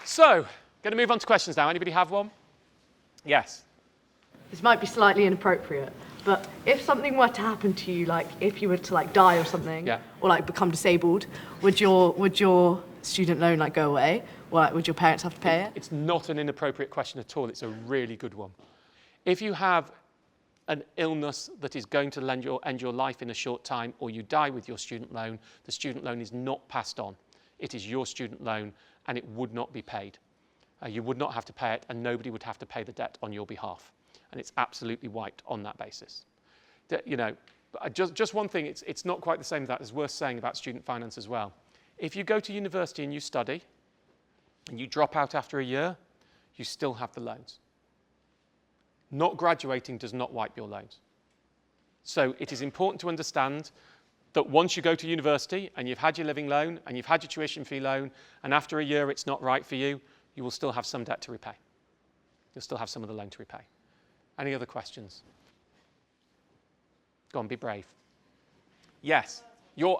So, going to move on to questions now. Anybody have one? Yes. This might be slightly inappropriate, but if something were to happen to you, like if you were to like die or something, Yeah. or like become disabled, would your student loan like go away, or like, would your parents have to pay it? It's not an inappropriate question at all. It's a really good one. If you have an illness that is going to end your life in a short time, or you die with your student loan, the student loan is not passed on. It is your student loan, and it would not be paid. You would not have to pay it, and nobody would have to pay the debt on your behalf. And it's absolutely wiped on that basis. You know, just one thing, it's not quite the same as that. It's worth saying about student finance as well. If you go to university and you study, and you drop out after a year, you still have the loans. Not graduating does not wipe your loans. So it is important to understand that once you go to university and you've had your living loan and you've had your tuition fee loan, and after a year it's not right for you, you will still have some debt to repay. You'll still have some of the loan to repay. Any other questions? Go on, be brave. Yes.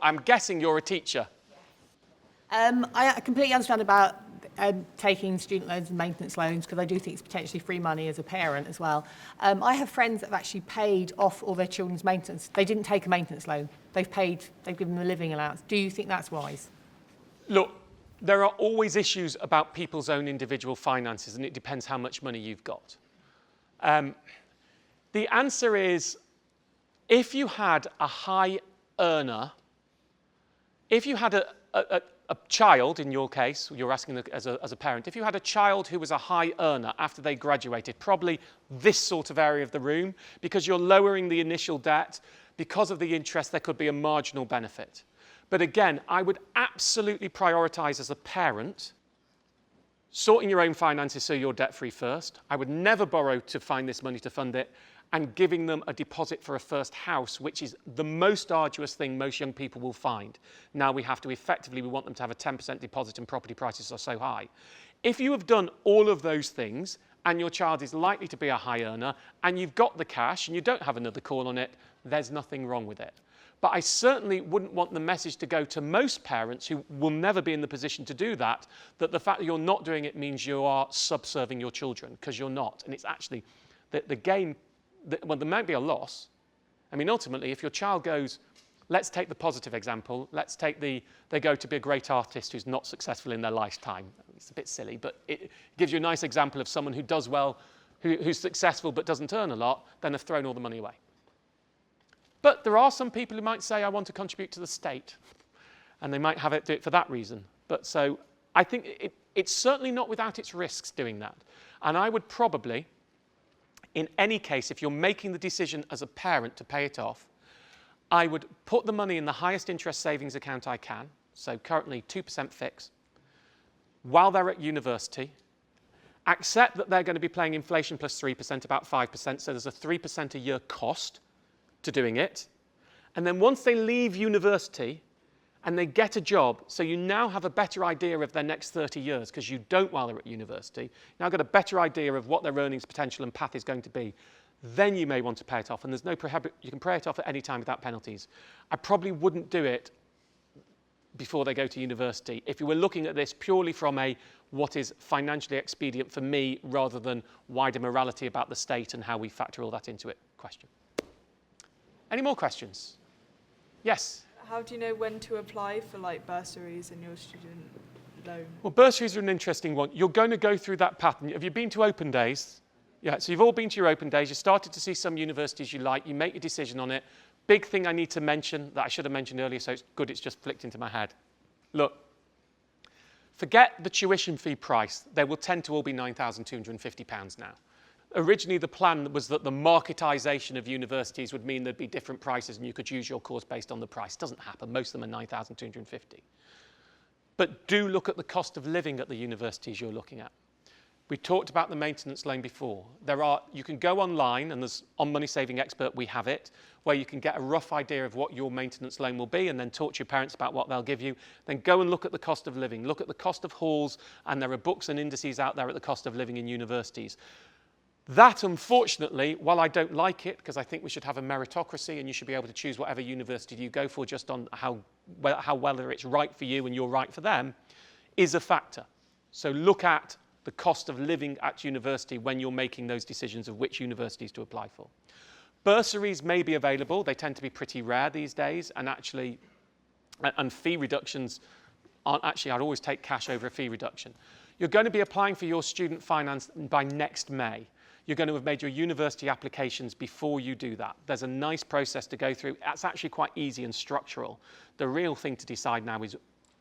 I'm guessing you're a teacher. I completely understand about taking student loans and maintenance loans, because I do think it's potentially free money as a parent as well. I have friends that have actually paid off all their children's maintenance. They didn't take a maintenance loan. They've given them a living allowance. Do you think that's wise? Look, there are always issues about people's own individual finances, and it depends how much money you've got. The answer is, if you had a high earner, if you had a child, in your case, you're asking as a parent, if you had a child who was a high earner after they graduated, probably this sort of area of the room, because you're lowering the initial debt, because of the interest, there could be a marginal benefit. But again, I would absolutely prioritise as a parent sorting your own finances so you're debt-free first. I would never borrow to find this money to fund it, and giving them a deposit for a first house, which is the most arduous thing most young people will find. Now we want them to have a 10% deposit, and property prices are so high. If you have done all of those things and your child is likely to be a high earner and you've got the cash and you don't have another call on it, there's nothing wrong with it. But I certainly wouldn't want the message to go to most parents who will never be in the position to do that the fact that you're not doing it means you are subserving your children, because you're not. And it's actually the gain. Well, there might be a loss. I mean, ultimately, if your child goes, let's take the positive example, they go to be a great artist who's not successful in their lifetime. It's a bit silly, but it gives you a nice example of someone who does well, who's successful but doesn't earn a lot, then they've thrown all the money away. But there are some people who might say, I want to contribute to the state, and they might do it for that reason. But so I think it's certainly not without its risks doing that. And I would probably, in any case, if you're making the decision as a parent to pay it off, I would put the money in the highest interest savings account I can, so currently 2% fixed, while they're at university, accept that they're going to be paying inflation plus 3%, about 5%, so there's a 3% a year cost to doing it. And then once they leave university and they get a job, so you now have a better idea of their next 30 years, because you don't while they're at university, now got a better idea of what their earnings potential and path is going to be, then you may want to pay it off. And there's no you can pay it off at any time without penalties. I probably wouldn't do it before they go to university if you were looking at this purely from what is financially expedient for me rather than wider morality about the state and how we factor all that into it question. Any more questions? Yes? How do you know when to apply for like bursaries in your student loan? Well, bursaries are an interesting one. You're going to go through that pattern. Have you been to open days? Yeah, so you've all been to your open days. You started to see some universities you like. You make your decision on it. Big thing I need to mention that I should have mentioned earlier, so it's good it's just flicked into my head. Look, forget the tuition fee price. They will tend to all be £9,250 now. Originally, the plan was that the marketisation of universities would mean there'd be different prices and you could choose your course based on the price. It doesn't happen. Most of them are £9,250. But do look at the cost of living at the universities you're looking at. We talked about the maintenance loan before. You can go online, and there's on Money Saving Expert, we have it, where you can get a rough idea of what your maintenance loan will be and then talk to your parents about what they'll give you. Then go and look at the cost of living. Look at the cost of halls, and there are books and indices out there at the cost of living in universities. That, unfortunately, while I don't like it, because I think we should have a meritocracy and you should be able to choose whatever university you go for just on whether it's right for you and you're right for them, is a factor. So look at the cost of living at university when you're making those decisions of which universities to apply for. Bursaries may be available. They tend to be pretty rare these days, and actually, and fee reductions aren't actually, I'd always take cash over a fee reduction. You're going to be applying for your student finance by next May. You're going to have made your university applications before you do that. There's a nice process to go through. That's actually quite easy and structural. The real thing to decide now is,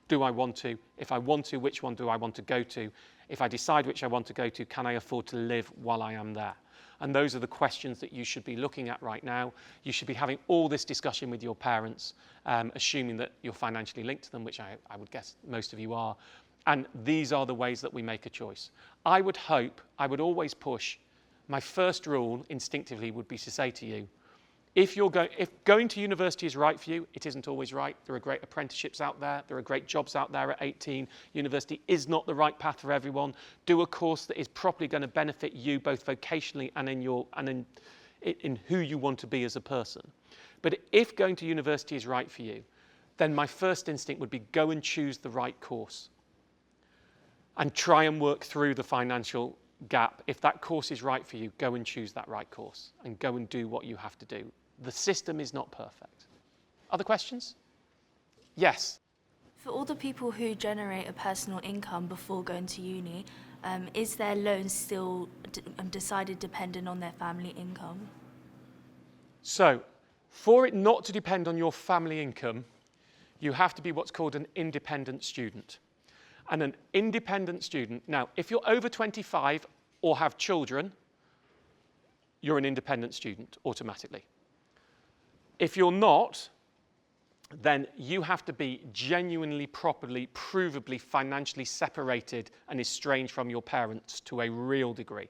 do I want to? If I want to, which one do I want to go to? If I decide which I want to go to, can I afford to live while I am there? And those are the questions that you should be looking at right now. You should be having all this discussion with your parents, assuming that you're financially linked to them, which I would guess most of you are. And these are the ways that we make a choice. I would always push. My first rule instinctively would be to say to you, if going to university is right for you, it isn't always right. There are great apprenticeships out there. There are great jobs out there at 18. University is not the right path for everyone. Do a course that is properly going to benefit you both vocationally and in who you want to be as a person. But if going to university is right for you, then my first instinct would be go and choose the right course and try and work through the financial gap. If that course is right for you, go and choose that right course and go and do what you have to do. The system is not perfect. Other questions? Yes. For all the people who generate a personal income before going to uni, is their loan still decided dependent on their family income? So, for it not to depend on your family income, you have to be what's called an independent student. And an independent student, now, if you're over 25 or have children, you're an independent student automatically. If you're not, then you have to be genuinely, properly, provably, financially separated and estranged from your parents to a real degree.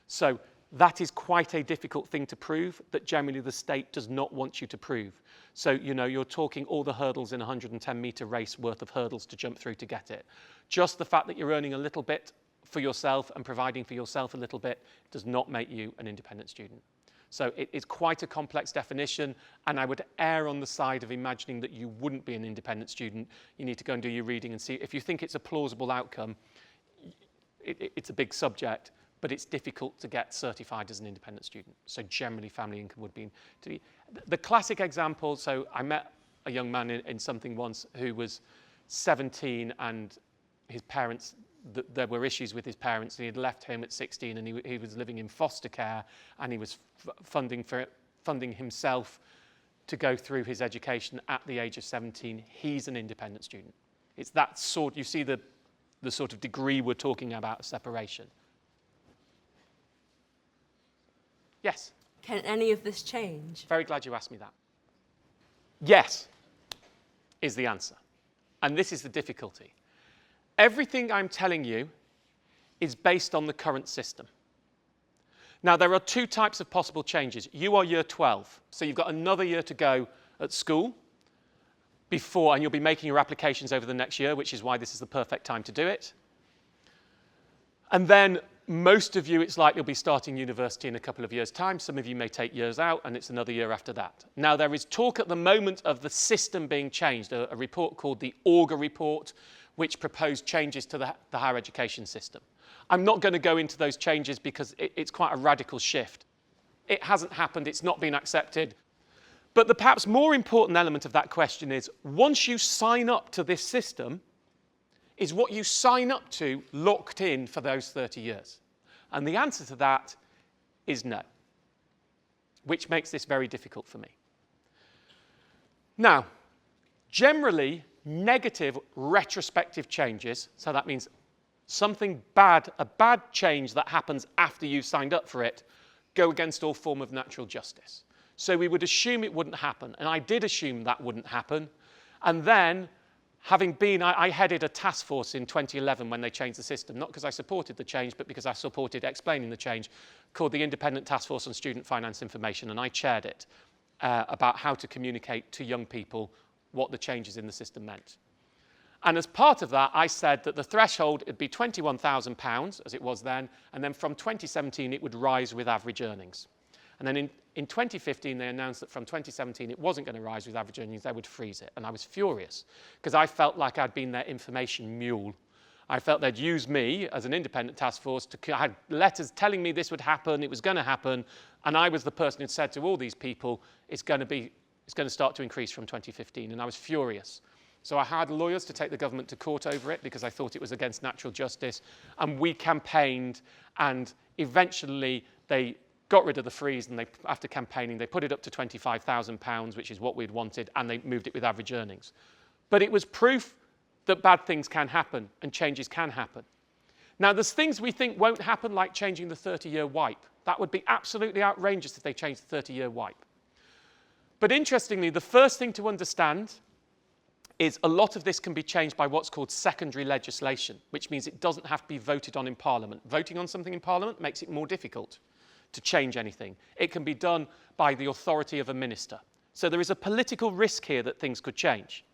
So that is quite a difficult thing to prove, that generally the state does not want you to prove. So, you're talking all the hurdles in a 110-metre race worth of hurdles to jump through to get it. Just the fact that you're earning a little bit for yourself and providing for yourself a little bit does not make you an independent student. So it is quite a complex definition, and I would err on the side of imagining that you wouldn't be an independent student. You need to go and do your reading and see. If you think it's a plausible outcome, it's a big subject, but it's difficult to get certified as an independent student. So generally, family income would be to be. The classic example, so I met a young man in something once who was 17, and his parents, there were issues with his parents, and he had left home at 16, and he was living in foster care, and he was funding himself to go through his education at the age of 17. He's an independent student. It's that sort, you see the sort of degree we're talking about, separation. Yes? Can any of this change? Very glad you asked me that. Yes is the answer. And this is the difficulty. Everything I'm telling you is based on the current system. Now, there are two types of possible changes. You are year 12, so you've got another year to go at school before, and you'll be making your applications over the next year, which is why this is the perfect time to do it. And then most of you, it's likely you'll be starting university in a couple of years' time. Some of you may take years out, and it's another year after that. Now, there is talk at the moment of the system being changed, a report called the Auger Report, which proposed changes to the higher education system. I'm not going to go into those changes because it's quite a radical shift. It hasn't happened, it's not been accepted. But the perhaps more important element of that question is, once you sign up to this system, is what you sign up to locked in for those 30 years? And the answer to that is no, which makes this very difficult for me. Now, generally, negative retrospective changes, so that means something bad, a bad change that happens after you've signed up for it, go against all form of natural justice. So we would assume it wouldn't happen, and I did assume that wouldn't happen. And then, I headed a task force in 2011 when they changed the system, not because I supported the change, but because I supported explaining the change, called the Independent Task Force on Student Finance Information, and I chaired it, about how to communicate to young people what the changes in the system meant. And as part of that, I said that the threshold would be £21,000, as it was then, and then from 2017 it would rise with average earnings. And then in 2015, they announced that from 2017 it wasn't going to rise with average earnings, they would freeze it. And I was furious, because I felt like I'd been their information mule. I felt they'd use me as an independent task force I had letters telling me this would happen, it was going to happen, and I was the person who'd said to all these people, it's going to start to increase from 2015, and I was furious. So I hired lawyers to take the government to court over it because I thought it was against natural justice, and we campaigned, and eventually they got rid of the freeze, and after campaigning, they put it up to £25,000, which is what we'd wanted, and they moved it with average earnings. But it was proof that bad things can happen and changes can happen. Now, there's things we think won't happen, like changing the 30-year wipe. That would be absolutely outrageous if they changed the 30-year wipe. But interestingly, the first thing to understand is a lot of this can be changed by what's called secondary legislation, which means it doesn't have to be voted on in Parliament. Voting on something in Parliament makes it more difficult to change anything. It can be done by the authority of a minister. So there is a political risk here that things could change.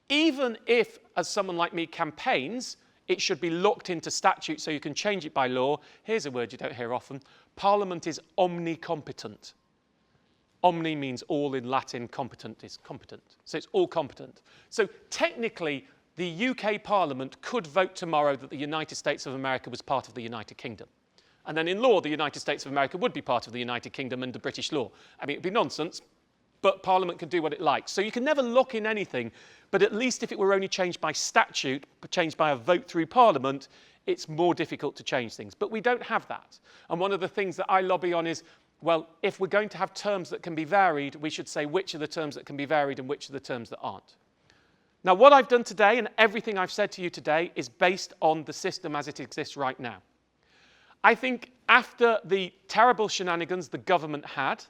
Even if, as someone like me campaigns, it should be locked into statute so you can change it by law. Here's a word you don't hear often. Parliament is omnicompetent. Omni means all in Latin, competent is competent. So it's all competent. So technically, the UK Parliament could vote tomorrow that the United States of America was part of the United Kingdom. And then in law, the United States of America would be part of the United Kingdom under British law. I mean, it'd be nonsense, but Parliament can do what it likes. So you can never lock in anything, but at least if it were only changed by statute, changed by a vote through Parliament, it's more difficult to change things. But we don't have that. And one of the things that I lobby on is, well, if we're going to have terms that can be varied, we should say which are the terms that can be varied and which are the terms that aren't. Now, what I've done today and everything I've said to you today is based on the system as it exists right now. I think after the terrible shenanigans the government had,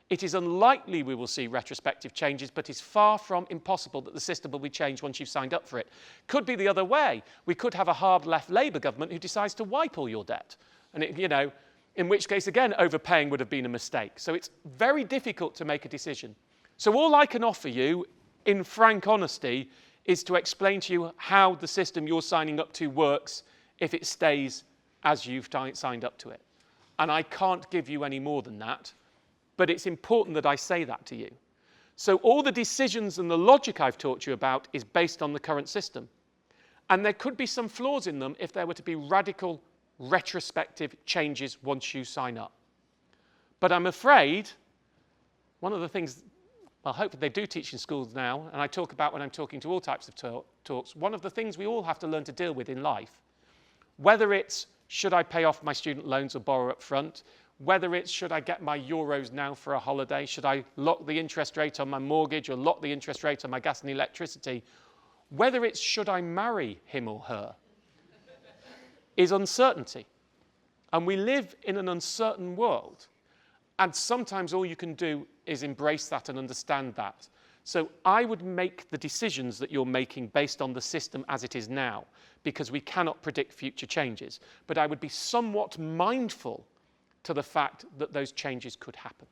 it is unlikely we will see retrospective changes, but it's far from impossible that the system will be changed once you've signed up for it. Could be the other way. We could have a hard left Labour government who decides to wipe all your debt. And, in which case, again, overpaying would have been a mistake. So it's very difficult to make a decision. So all I can offer you, in frank honesty, is to explain to you how the system you're signing up to works if it stays as you've signed up to it. And I can't give you any more than that, but it's important that I say that to you. So all the decisions and the logic I've talked to you about is based on the current system. And there could be some flaws in them if there were to be radical retrospective changes once you sign up. But I'm afraid one of the things, well, hopefully they do teach in schools now, and I talk about when I'm talking to all types of talks, one of the things we all have to learn to deal with in life, whether it's should I pay off my student loans or borrow up front, whether it's should I get my euros now for a holiday, should I lock the interest rate on my mortgage or lock the interest rate on my gas and electricity, whether it's should I marry him or her, is uncertainty. And we live in an uncertain world. And sometimes all you can do is embrace that and understand that. So I would make the decisions that you're making based on the system as it is now, because we cannot predict future changes. But I would be somewhat mindful to the fact that those changes could happen.